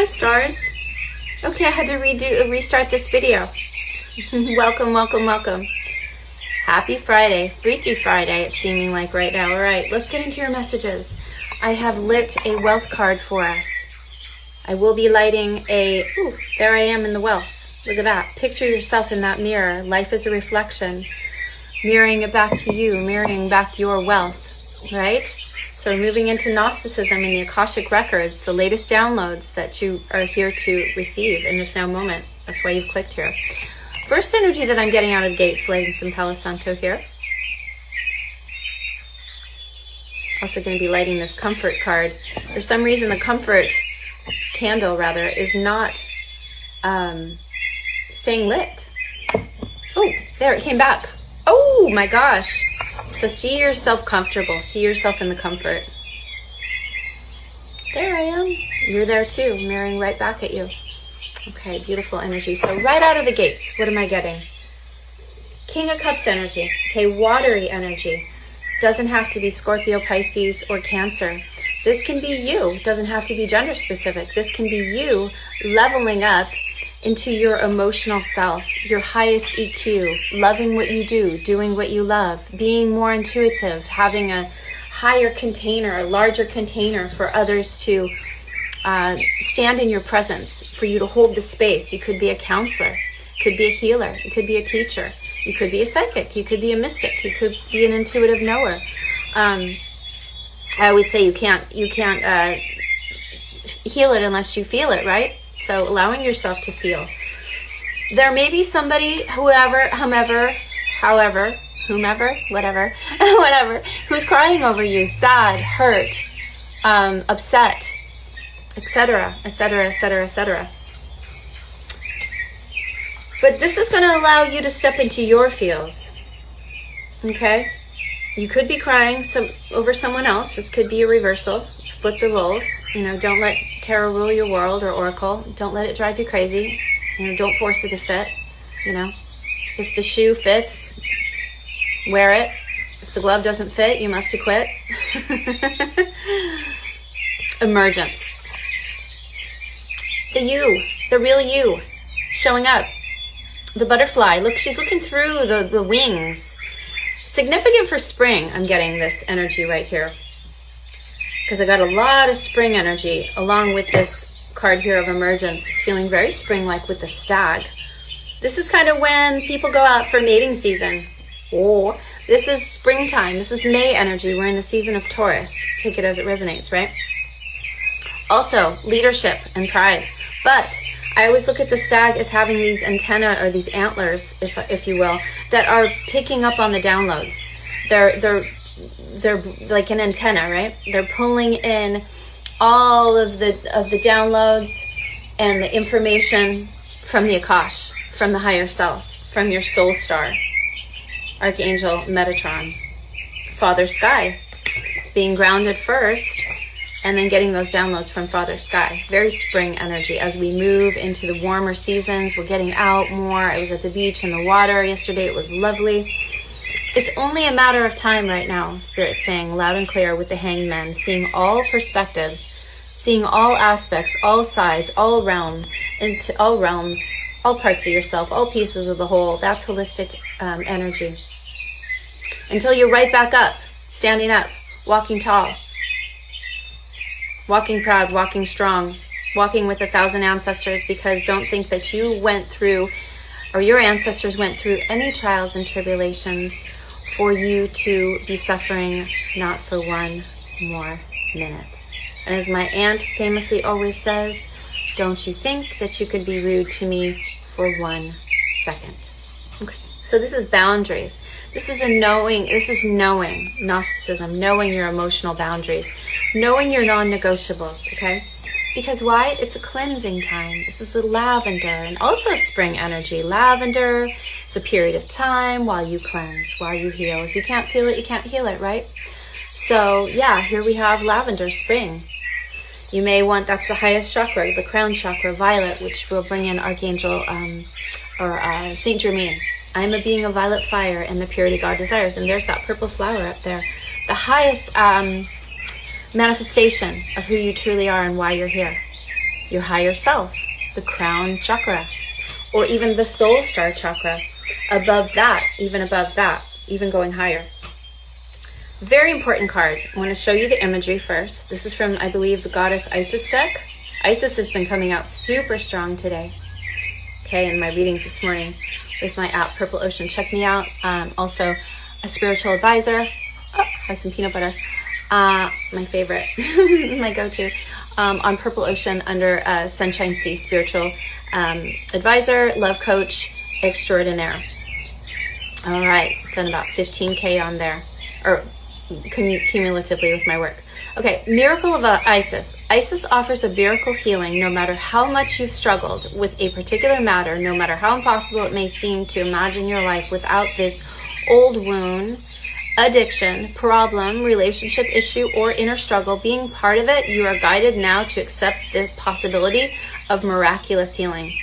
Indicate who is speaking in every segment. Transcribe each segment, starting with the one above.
Speaker 1: Hi, Starz. Okay, I had to restart this video. Welcome, welcome, welcome. Happy Friday, Freaky Friday, it's seeming like right now. All right, let's get into your messages. I have lit a wealth card for us. I will be lighting there I am in the wealth. Look at that. Picture yourself in that mirror. Life is a reflection. Mirroring it back to you, mirroring back your wealth, right? So we're moving into Gnosticism and the Akashic Records, the latest downloads that you are here to receive in this now moment. That's why you've clicked here. First energy that I'm getting out of the gates, lighting some Palo Santo here. Also going to be lighting this comfort card. For some reason, the comfort candle, rather, is not staying lit. Oh, there, it came back. Oh my gosh. So see yourself comfortable. See yourself in the comfort. There I am. You're there too, mirroring right back at you. Okay, beautiful energy. So right out of the gates, what am I getting? King of Cups energy. Okay, watery energy. Doesn't have to be Scorpio, Pisces, or Cancer. This can be you. It doesn't have to be gender specific. This can be you leveling up into your emotional self, your highest EQ, loving what you do, doing what you love, being more intuitive, having a higher container, a larger container for others to stand in your presence, for you to hold the space. You could be a counselor, could be a healer, you could be a teacher, you could be a psychic, you could be a mystic, you could be an intuitive knower. I always say you can't heal it unless you feel it, right? So allowing yourself to feel. There may be somebody, whoever, whatever, who's crying over you, sad, hurt, upset, etc., etc., etc., etc. But this is going to allow you to step into your feels. Okay? You could be crying over someone else. This could be a reversal. Flip the roles. Don't let tarot rule your world or oracle. Don't let it drive you crazy. Don't force it to fit. If the shoe fits, wear it. If the glove doesn't fit, you must acquit. Emergence. The real you, showing up. The butterfly. Look, she's looking through the wings. Significant for spring, I'm getting this energy right here. Because I got a lot of spring energy along with this card here of emergence. It's feeling very spring-like with the stag. This is kind of when people go out for mating season. Oh, this is springtime. This is May energy. We're in the season of Taurus. Take it as it resonates, right? Also, leadership and pride. But I always look at the stag as having these antennae, or these antlers, if you will, that are picking up on the downloads. They're like an antenna, right? They're pulling in all of the downloads and the information from the Akash, from the higher self, from your soul star, Archangel Metatron, Father Sky, being grounded first, and then getting those downloads from Father Sky. Very spring energy. As we move into the warmer seasons, we're getting out more. I was at the beach in the water yesterday. It was lovely. It's only a matter of time right now, Spirit's saying loud and clear with the Hangman, seeing all perspectives, seeing all aspects, all sides, all realms, all parts of yourself, all pieces of the whole. That's holistic energy. Until you're right back up, standing up, walking tall, walking proud, walking strong, walking with 1,000 ancestors, because don't think that you went through, or your ancestors went through, any trials and tribulations for you to be suffering not for one more minute. And as my aunt famously always says, don't you think that you could be rude to me for 1 second. Okay, so this is boundaries. This is knowing Gnosticism, knowing your emotional boundaries, knowing your non-negotiables, okay? Because why? It's a cleansing time. This is the lavender, and also spring energy. Lavender, it's a period of time while you cleanse, while you heal. If you can't feel it, you can't heal it, right? So yeah, here we have lavender, spring. You may want, that's the highest chakra, the crown chakra, violet, which will bring in Archangel Saint Germain. I'm a being of violet fire and the purity God desires. And there's that purple flower up there. The highest manifestation of who you truly are and why you're here. your higher self, the crown chakra, or even the soul star chakra. Above that, even going higher. Very important card. I want to show you the imagery first. This is from, I believe, the goddess Isis deck. Isis has been coming out super strong today. Okay, in my readings this morning with my app, Purple Ocean. Check me out. Also, a spiritual advisor. Oh, have some peanut butter. My favorite, my go-to. On Purple Ocean under Sunshine Sea, spiritual advisor, love coach extraordinaire. All right, done about 15K on there, or cumulatively with my work. Okay, miracle of Isis. Isis offers a miracle healing no matter how much you've struggled with a particular matter, no matter how impossible it may seem to imagine your life without this old wound, addiction, problem, relationship issue, or inner struggle being part of it. You are guided now to accept the possibility of miraculous healing.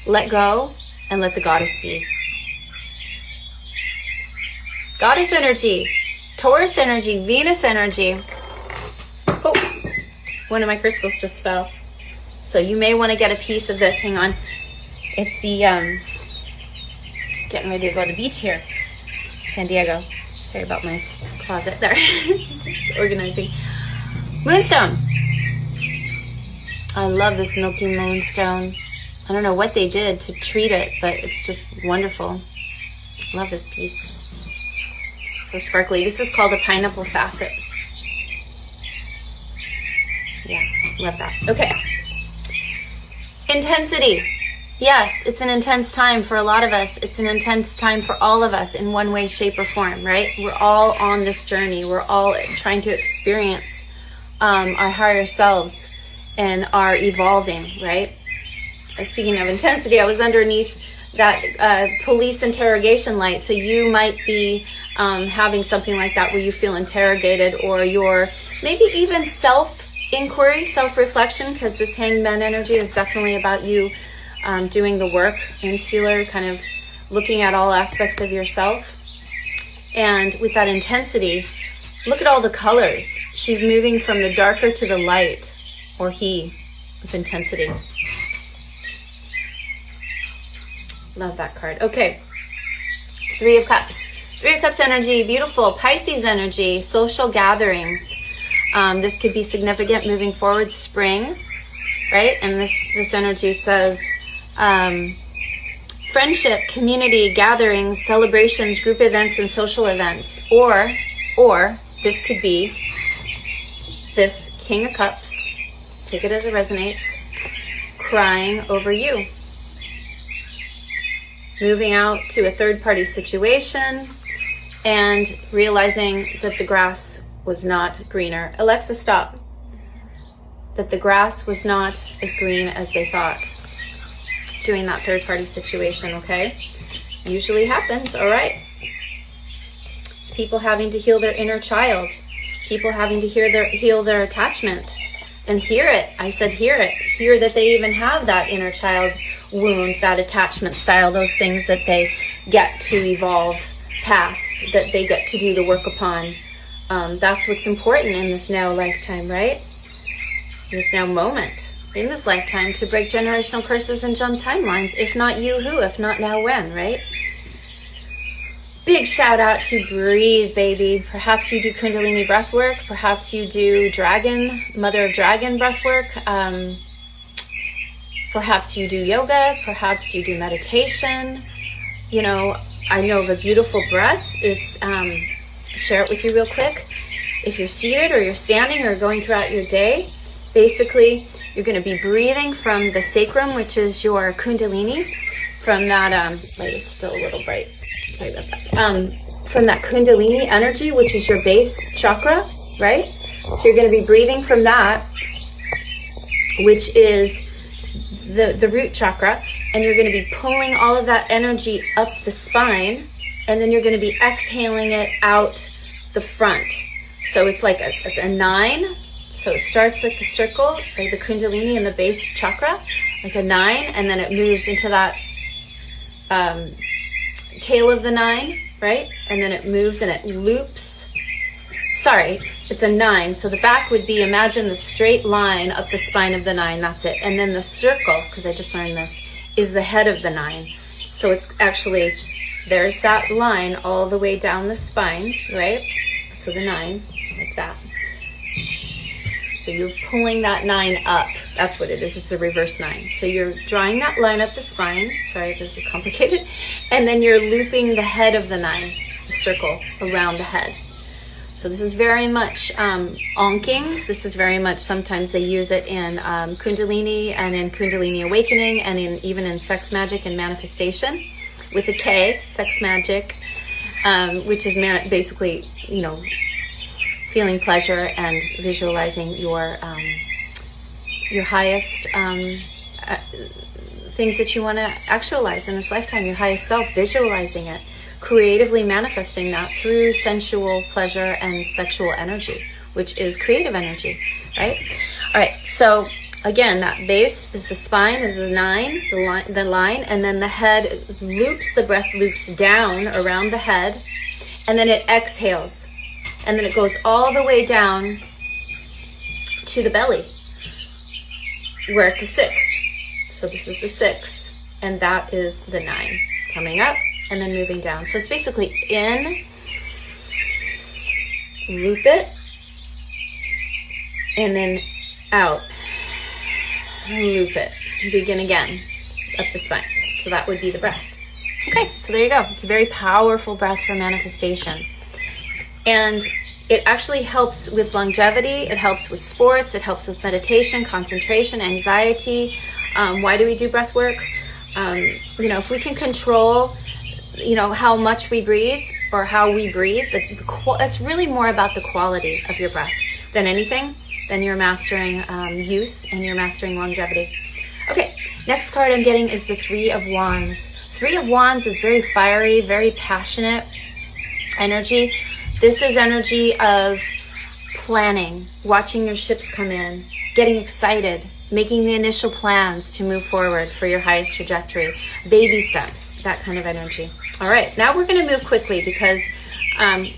Speaker 1: Let go and let the goddess be. Goddess energy, Taurus energy, Venus energy. Oh, one of my crystals just fell. So you may want to get a piece of this. Hang on. It's the, getting ready to go to the beach here. San Diego. Sorry about my closet there. Organizing. Moonstone. I love this milky moonstone. I don't know what they did to treat it, but it's just wonderful. Love this piece. So sparkly. This is called a pineapple facet. Yeah, love that. Okay. Intensity. Yes, it's an intense time for a lot of us. It's an intense time for all of us in one way, shape, or form, right? We're all on this journey. We're all trying to experience our higher selves and are evolving, right? Speaking of intensity, I was underneath that police interrogation light. So you might be having something like that where you feel interrogated, or you're maybe even self-inquiry, self-reflection, because this hangman energy is definitely about you doing the work, insular, kind of looking at all aspects of yourself. And with that intensity, look at all the colors. She's moving from the darker to the light, or he, with intensity. Love that card. Okay. Three of Cups. Three of Cups energy, beautiful. Pisces energy, social gatherings. This could be significant moving forward, spring, right? And this energy says friendship, community, gatherings, celebrations, group events, and social events. Or this could be this King of Cups, take it as it resonates, crying over you. Moving out to a third-party situation and realizing that the grass was not greener. Alexa, stop. That the grass was not as green as they thought. Doing that third-party situation, okay? Usually happens, all right? It's people having to heal their inner child. People having to heal their attachment. And hear it. I said hear it. Hear that they even have that inner child wound, that attachment style, those things that they get to evolve past, that they get to do the work upon. That's what's important in this now lifetime, right? This now moment, in this lifetime, to break generational curses and jump timelines. If not you, who? If not now, when, right? Big shout out to breathe, baby. Perhaps you do Kundalini breath work. Perhaps you do dragon, mother of dragon breath work. Perhaps you do yoga. Perhaps you do meditation. You know, I know of a beautiful breath. It's, share it with you real quick. If you're seated or you're standing or going throughout your day, basically you're going to be breathing from the sacrum, which is your Kundalini, from that, light is still a little bright. Sorry about that. From that Kundalini energy, which is your base chakra, right? So you're going to be breathing from that, which is the root chakra, and you're going to be pulling all of that energy up the spine, and then you're going to be exhaling it out the front. So it's like a 9. So it starts like a circle, like the Kundalini in the base chakra, like a 9, and then it moves into that tail of the 9, right? And then it moves and it loops sorry, it's a 9. So the back would be, imagine the straight line up the spine of the 9. That's it. And then the circle, because I just learned this, is the head of the 9. So it's actually, there's that line all the way down the spine, right? So the 9, like that. So you're pulling that 9 up. That's what it is. It's a reverse 9. So you're drawing that line up the spine. Sorry, this is complicated. And then you're looping the head of the 9, the circle around the head. So this is very much onking. This is very much, sometimes they use it in Kundalini and in Kundalini awakening and even in sex magic and manifestation with a K, sex magic, which is basically, you know, feeling pleasure and visualizing your highest things that you want to actualize in this lifetime, your highest self, visualizing it, creatively manifesting that through sensual pleasure and sexual energy, which is creative energy, right? All right, so again, that base is the spine, is the 9, the line, and then the head loops, the breath loops down around the head, and then it exhales. And then it goes all the way down to the belly, where it's a 6. So this is the 6, and that is the 9. Coming up and then moving down. So it's basically in, loop it, and then out, loop it, begin again, up the spine. So that would be the breath. Okay, so there you go. It's a very powerful breath for manifestation. And it actually helps with longevity, it helps with sports, it helps with meditation, concentration, anxiety. Why do we do breath work? You know, if we can control, you know, how much we breathe or how we breathe, it's really more about the quality of your breath than anything. Then you're mastering youth and you're mastering longevity. Okay, next card I'm getting is the 3 of Wands. 3 of Wands is very fiery, very passionate energy. This is energy of planning, watching your ships come in, getting excited, making the initial plans to move forward for your highest trajectory, baby steps, that kind of energy. All right, now we're going to move quickly because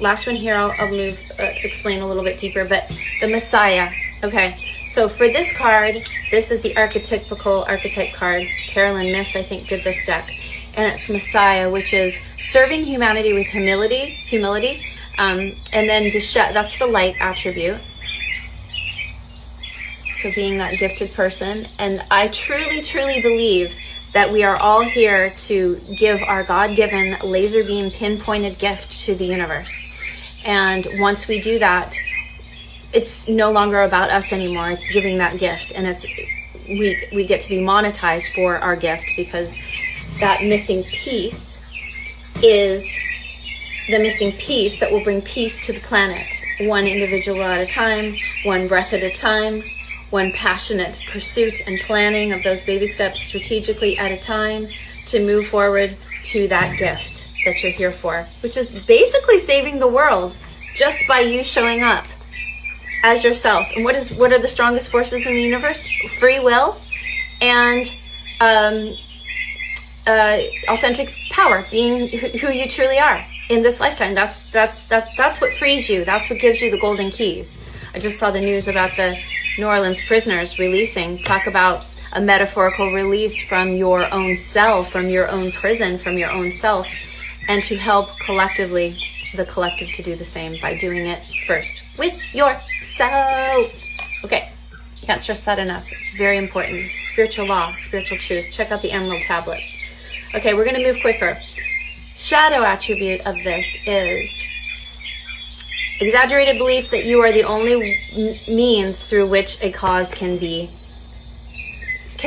Speaker 1: last one here I'll move, explain a little bit deeper, but the Messiah. Okay, so for this card, this is the archetype card. Carolyn Miss, I think, did this deck. And it's Messiah, which is serving humanity with humility. And then that's the light attribute. So being that gifted person. And I truly, truly believe that we are all here to give our God-given laser beam pinpointed gift to the universe. And once we do that, it's no longer about us anymore. It's giving that gift. And we get to be monetized for our gift, because that missing piece is the missing piece that will bring peace to the planet, one individual at a time, one breath at a time, one passionate pursuit and planning of those baby steps strategically at a time to move forward to that gift that you're here for, which is basically saving the world just by you showing up as yourself. And what are the strongest forces in the universe? Free will and authentic power, being who you truly are in this lifetime. That's what frees you. That's what gives you the golden keys. I just saw the news about the New Orleans prisoners releasing. Talk about a metaphorical release from your own self, from your own prison, from your own self, and to help collectively, the collective, to do the same by doing it first with yourself. Okay, can't stress that enough. It's very important. It's spiritual law, spiritual truth. Check out the Emerald Tablets. Okay, we're going to move quicker. Shadow attribute of this is exaggerated belief that you are the only means through which a cause can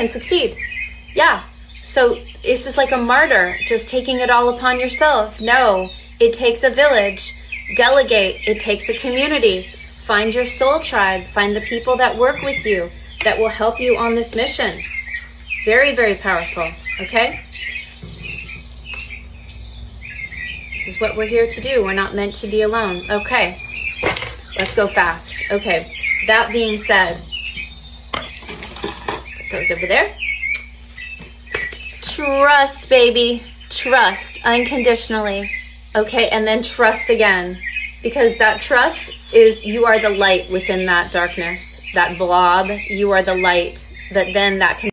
Speaker 1: succeed. Yeah. So is this like a martyr, just taking it all upon yourself? No, it takes a village. Delegate. It takes a community. Find your soul tribe. Find the people that work with you, that will help you on this mission. Very, very powerful. Okay? This is what we're here to do. We're not meant to be alone. Okay. Let's go fast. Okay. That being said, put those over there. Trust, baby. Trust unconditionally. Okay, and then trust again. Because that trust is, you are the light within that darkness, that blob. You are the light that then that can